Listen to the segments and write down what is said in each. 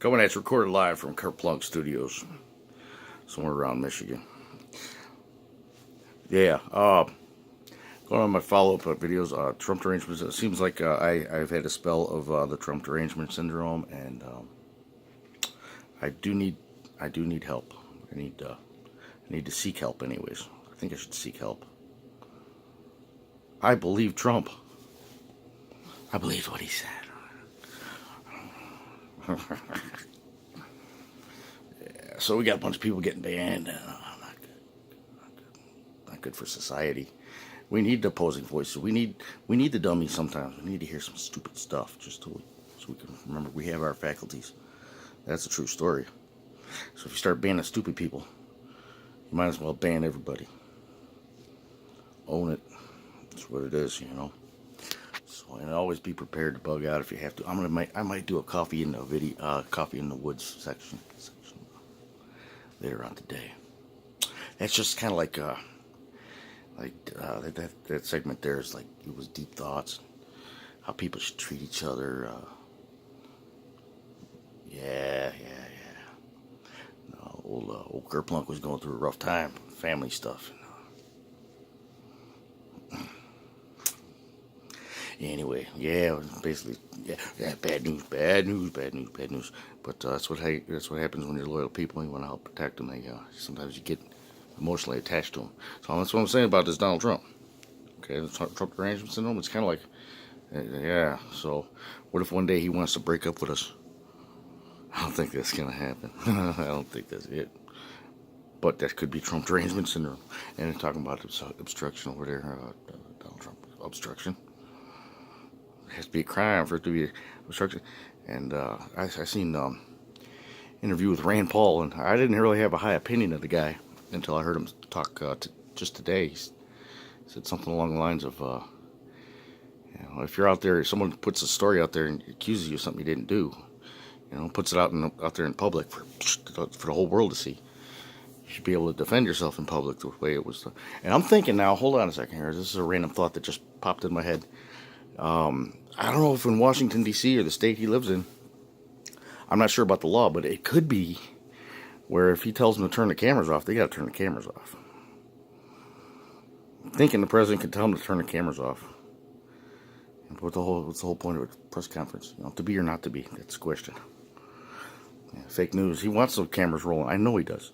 Coming at you recorded live from Kerplunk Studios, somewhere around Michigan. Yeah, going on my follow-up videos, Trump derangement. It seems like I've had a spell of the Trump derangement syndrome, and I do need help. I need to seek help, anyways. I think I should seek help. I believe Trump. I believe what he said. Yeah, so we got a bunch of people getting banned. Not good. Not good for society. We need the opposing voices. We need the dummies sometimes. We need to hear some stupid stuff so we can remember we have our faculties. That's a true story. So if you start banning stupid people, you might as well ban everybody. Own it. That's what it is, you know. So, and always be prepared to bug out if you have to. I might do a coffee in the woods section later on today. That's just kind of like that segment there is like, it was deep thoughts, how people should treat each other. Yeah. No, old Kerplunk was going through a rough time, family stuff. Anyway, yeah, basically, yeah, bad news. But that's what happens when you're loyal people. You want to help protect them. Sometimes you get emotionally attached to them. So that's what I'm saying about this Donald Trump. Okay, the Trump derangement syndrome. It's kind of like, yeah. So what if one day he wants to break up with us? I don't think that's gonna happen. I don't think that's it. But that could be Trump derangement syndrome. And they're talking about obstruction over there. Donald Trump obstruction. It has to be a crime for it to be obstruction. And I seen interview with Rand Paul, and I didn't really have a high opinion of the guy until I heard him talk just today. He said something along the lines of, if you're out there, someone puts a story out there and accuses you of something you didn't do, puts it out there in public for the whole world to see. You should be able to defend yourself in public the way it was. And I'm thinking now, hold on a second here. This is a random thought that just popped in my head. I don't know if in Washington, D.C. or the state he lives in, I'm not sure about the law, but it could be where if he tells them to turn the cameras off, they got to turn the cameras off. I'm thinking the president could tell them to turn the cameras off. What's the whole point of a press conference? To be or not to be? That's the question. Yeah, fake news. He wants the cameras rolling. I know he does.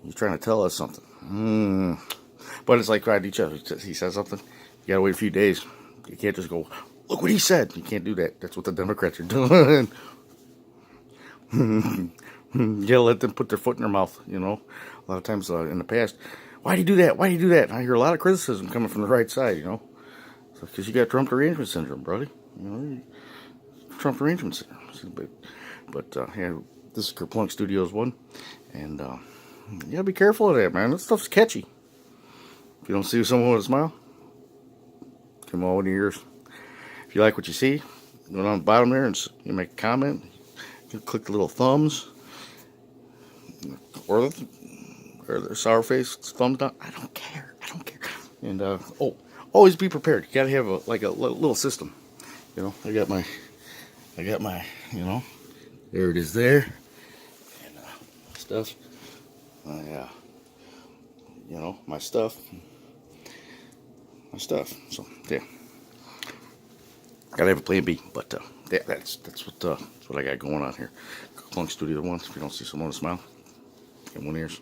He's trying to tell us something. But it's like right each other. He says something. You got to wait a few days. You can't just go, look what he said. You can't do that. That's what the Democrats are doing. Yeah, let them put their foot in their mouth, A lot of times in the past, why'd he do that? And I hear a lot of criticism coming from the right side, because you got Trump derangement syndrome, brother. Trump derangement syndrome. But yeah, this is Kerplunk Studios 1. And be careful of that, man. That stuff's catchy. If you don't see someone with a smile, come on in your ears. If you like what you see, go down the bottom there and you make a comment. You click the little thumbs or the sour face thumbs down. I don't care. And always be prepared. You gotta have a little system. I got my there it is there, and stuff. My stuff. So yeah, gotta have a plan B. But that's what I got going on here. Kerplunk Studio 1. If you don't see someone smile, get one ears.